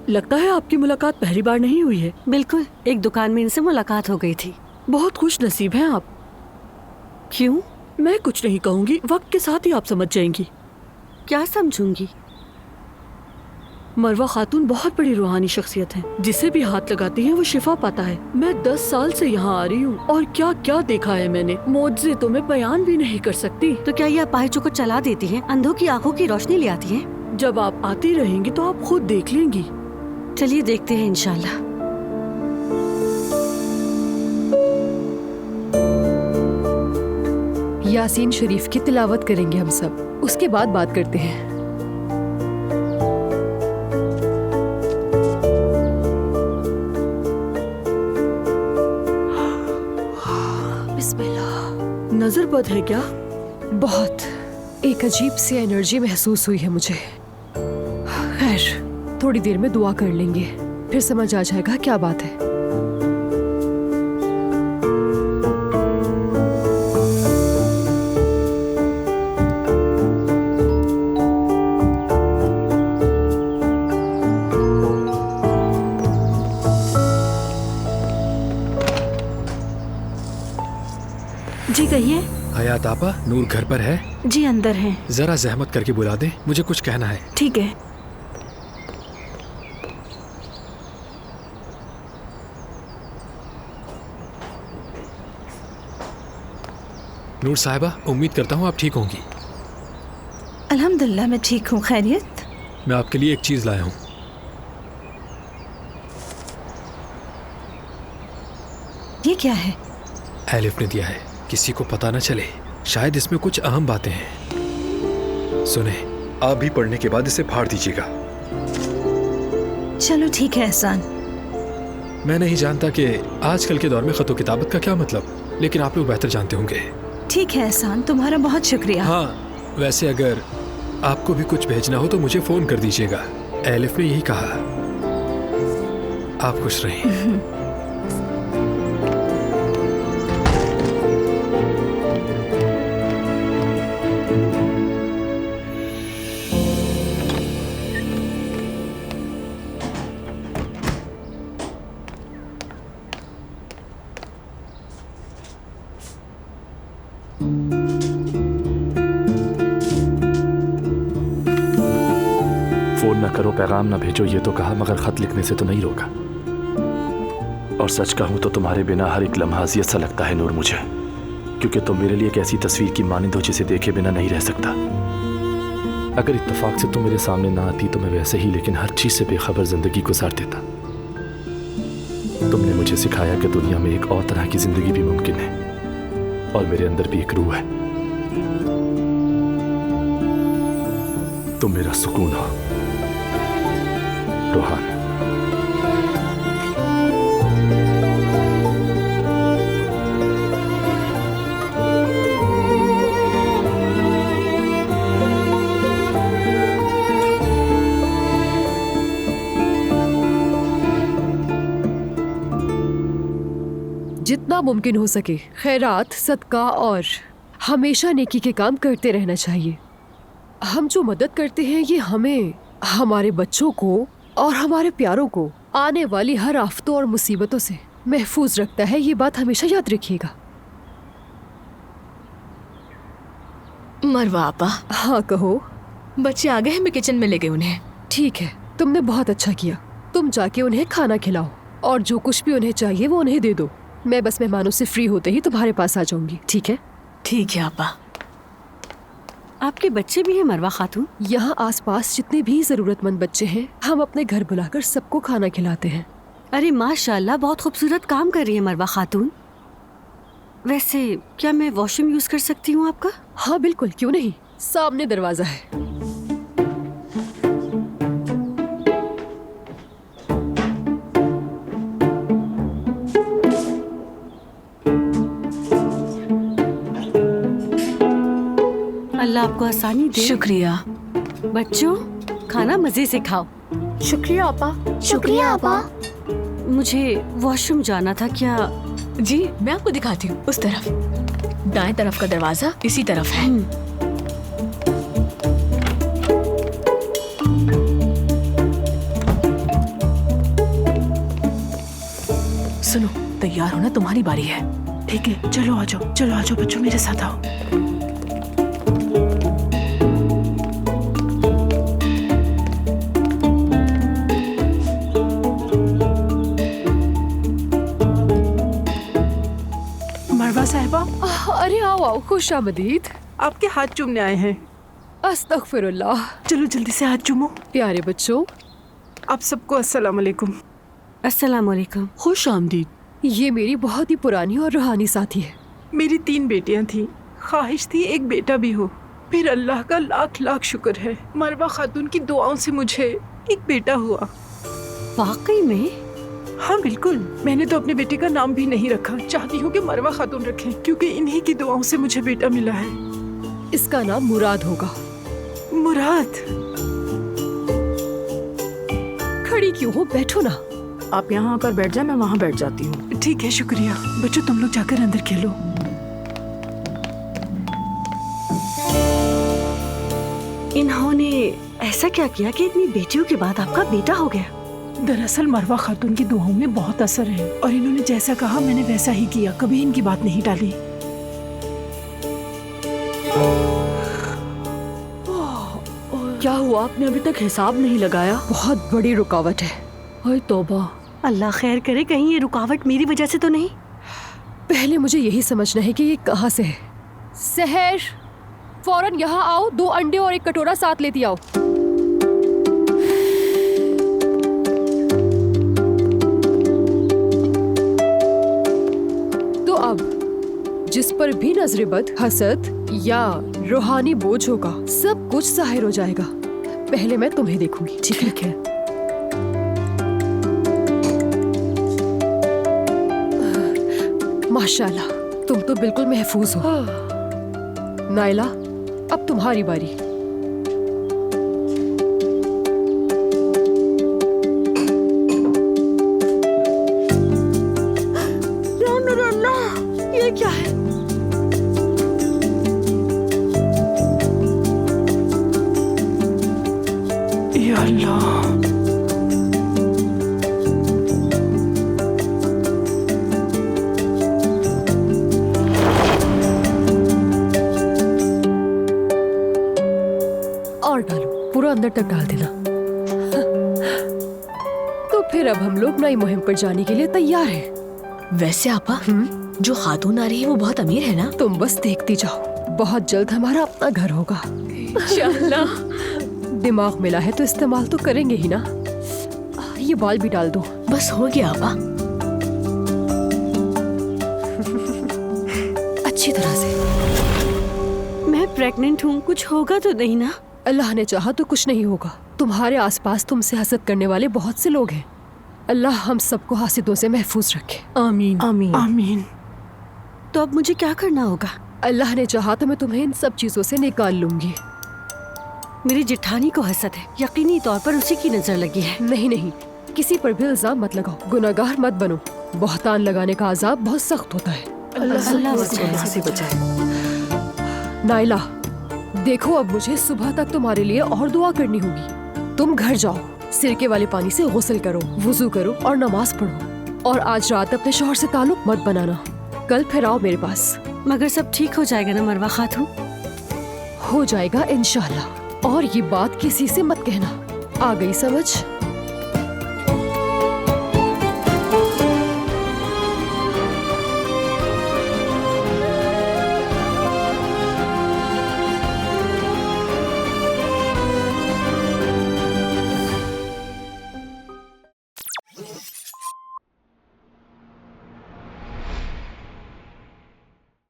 लगता है आपकी मुलाकात पहली बार नहीं हुई है। बिल्कुल, एक दुकान में इनसे मुलाकात हो गई थी। बहुत खुश नसीब हैं आप। क्यों? मैं कुछ नहीं कहूँगी, वक्त के साथ ही आप समझ जाएंगी। क्या समझूंगी? मरवा खातून बहुत बड़ी रूहानी शख्सियत है, जिसे भी हाथ लगाती है वो शिफा पाता है। मैं 10 साल से यहाँ आ रही हूँ और क्या क्या देखा है मैंने, मौजज़े तो मैं बयान भी नहीं कर सकती। तो क्या ये अपाहिजों को चला देती है, अंधों की आंखों की रोशनी ले आती है? जब आप आती रहेंगी तो आप खुद देख लेंगी। चलिए देखते हैं इंशाल्लाह। यासीन शरीफ की तिलावत करेंगे हम सब, उसके बाद बात करते हैं। बिस्मिल्लाह। नजर बद है क्या? बहुत, एक अजीब सी एनर्जी महसूस हुई है मुझे। खैर, थोड़ी देर में दुआ कर लेंगे, फिर समझ आ जाएगा क्या बात है। जी कहिए। हयात आपा, नूर घर पर है? जी अंदर है। जरा जहमत करके बुला दे, मुझे कुछ कहना है। ठीक है। नूर साहिबा, उम्मीद करता हूँ आप ठीक होंगी। अल्हम्दुलिल्लाह मैं ठीक हूँ। खैरियत? मैं आपके लिए एक चीज लाया हूँ। ये क्या है? एलिफ ने दिया है, किसी को पता न चले, शायद इसमें कुछ अहम बातें हैं। सुने, आप भी पढ़ने के बाद इसे फाड़ दीजिएगा। चलो ठीक है एहसान। मैं नहीं जानता कि आजकल के दौर में खतो किताबत का क्या मतलब, लेकिन आप लोग बेहतर जानते होंगे। ठीक है एहसान, तुम्हारा बहुत शुक्रिया। हाँ, वैसे अगर आपको भी कुछ भेजना हो तो मुझे फोन कर दीजिएगा। एलिफ ने यही कहा। आप खुश रहें। फोन न करो, पैगाम न भेजो, ये तो कहा, मगर खत लिखने से तो नहीं रोका। और सच कहूं तो तुम्हारे बिना हर एक लम्हा अज़ियत सा लगता है नूर मुझे, क्योंकि तुम मेरे लिए एक ऐसी तस्वीर की मानिंद हो जिसे देखे बिना नहीं रह सकता। अगर इत्तेफाक से तुम मेरे सामने ना आती तो मैं वैसे ही, लेकिन हर चीज से बेखबर जिंदगी गुजार देता। तुमने मुझे सिखाया कि दुनिया में एक और तरह की जिंदगी भी मुमकिन है, और मेरे अंदर भी एक रूह है। तुम मेरा सुकून हो रोहान। जितना मुमकिन हो सके खैरात, सदका और हमेशा नेकी के काम करते रहना चाहिए। हम जो मदद करते हैं ये हमें, हमारे बच्चों को और हमारे प्यारों को आने वाली हर आफतों और मुसीबतों से महफूज रखता है। ये बात हमेशा याद रखिएगा। मरवा आपा। हाँ कहो। बच्चे आ गए हैं, मैं किचन में ले गई उन्हें। ठीक है, तुमने बहुत अच्छा किया। तुम जाके उन्हें खाना खिलाओ और जो कुछ भी उन्हें चाहिए वो उन्हें दे दो। मैं बस मेहमानों से फ्री होते ही तुम्हारे पास आ जाऊंगी। ठीक है? ठीक है आपा। आपके बच्चे भी हैं मरवा खातून? यहाँ आसपास जितने भी जरूरतमंद बच्चे हैं हम अपने घर बुलाकर सबको खाना खिलाते हैं। अरे माशाल्लाह, बहुत खूबसूरत काम कर रही है मरवा खातून। वैसे क्या मैं वॉशरूम यूज कर सकती हूँ आपका? हाँ बिल्कुल, क्यों नहीं, सामने दरवाजा है। अल्लाह आपको आसानी दे। शुक्रिया। बच्चों, खाना मजे से खाओ। शुक्रिया आपा। शुक्रिया आपा। मुझे वॉशरूम जाना था। क्या? जी मैं आपको दिखाती हूँ, उस तरफ, दाएं तरफ का दरवाजा इसी तरफ है। सुनो, तैयार होना, तुम्हारी बारी है। ठीक है, चलो आ जाओ बच्चों, मेरे साथ आओ। मरवा साहिबा, अरे आओ आओ, खुश आमदीद। आपके हाथ चूमने आए हैं। अस्तगफिरुल्लाह। चलो जल्दी से हाथ चूमो। प्यारे बच्चों, आप सबको अस्सलाम वालेकुम। अस्सलाम वालेकुम। खुश आमदीद। ये मेरी बहुत ही पुरानी और रूहानी साथी है। मेरी 3 बेटियां थीं, ख्वाहिश थी एक बेटा भी हो, फिर अल्लाह का लाख लाख शुक्र है, मरवा खातून की दुआओं से मुझे एक बेटा हुआ। वाकई में? हाँ बिल्कुल। मैंने तो अपने बेटे का नाम भी नहीं रखा, चाहती हूँ कि मरवा खातून रखें, क्योंकि इन्हीं की दुआओं से मुझे बेटा मिला है। इसका नाम मुराद होगा। मुराद? खड़ी क्यों हो, बैठो ना। आप यहाँ आकर बैठ जाए, मैं वहाँ बैठ जाती हूँ। ठीक है, शुक्रिया। बच्चों तुम लोग जाकर अंदर खेलो। इन्होंने ऐसा क्या किया कि इतनी बेटियों के बाद आपका बेटा हो गया? दरअसल मरवा खातून की दुआओं में बहुत असर है, और इन्होंने जैसा कहा मैंने वैसा ही किया, कभी इनकी बात नहीं टाली। क्या हुआ, आपने अभी तक हिसाब नहीं लगाया? बहुत बड़ी रुकावट है। हाय तौबा। अल्लाह खैर करे, कहीं ये रुकावट मेरी वजह से तो नहीं? पहले मुझे यही समझना है कि ये कहाँ से है। सहर, फौरन यहाँ आओ, 2 अंडे और 1 कटोरा साथ लेती आओ। तो अब जिस पर भी नजरे बद, हसद या रूहानी बोझ होगा, सब कुछ जाहिर हो जाएगा। पहले मैं तुम्हें देखूंगी, ठीक है? माशाल्लाह, तुम तो बिल्कुल महफूज हो। नाइला, अब तुम्हारी बारी। ये क्या है? या अल्लाह। और डालो, पूरा अंदर तक डाल देना। तो फिर अब हम लोग नई मुहिम पर जाने के लिए तैयार हैं। वैसे आपा, जो खातून आ रही है वो बहुत अमीर है ना? तुम बस देखती जाओ, बहुत जल्द हमारा अपना घर होगा। इंशाअल्लाह। दिमाग मिला है तो इस्तेमाल तो करेंगे ही ना। ये बाल भी डाल दो। बस हो गया आपा। अच्छी तरह से। मैं प्रेग्नेंट हूँ, कुछ होगा तो नहीं ना? अल्लाह ने चाहा तो कुछ नहीं होगा। तुम्हारे आसपास तुमसे हसद करने वाले बहुत से लोग हैं। अल्लाह हम सबको हासिदों से महफूज रखे। आमीन। आमीन। आमीन। तो अब मुझे क्या करना होगा? अल्लाह ने चाहा तो मैं तुम्हें इन सब चीजों से निकाल लूंगी। मेरी जिठानी को हसद है, यकीनी तौर पर उसी की नजर लगी है। नहीं नहीं, किसी पर भी इल्जाम मत लगाओ, गुनाहगार मत बनो। बहतान लगाने का अजाब बहुत सख्त होता है। अल्लाह से बचाए। नाइला, देखो अब मुझे सुबह तक तुम्हारे लिए और दुआ करनी होगी। तुम घर जाओ, सिरके वाले पानी से गुस्ल करो, वुजू करो और नमाज पढ़ो। और आज रात अपने शौहर से ताल्लुक मत बनाना। कल फिर आओ मेरे पास। मगर सब ठीक हो जाएगा ना मरवा खातून? हो जाएगा इंशाल्लाह। और ये बात किसी से मत कहना। आ गई समझ?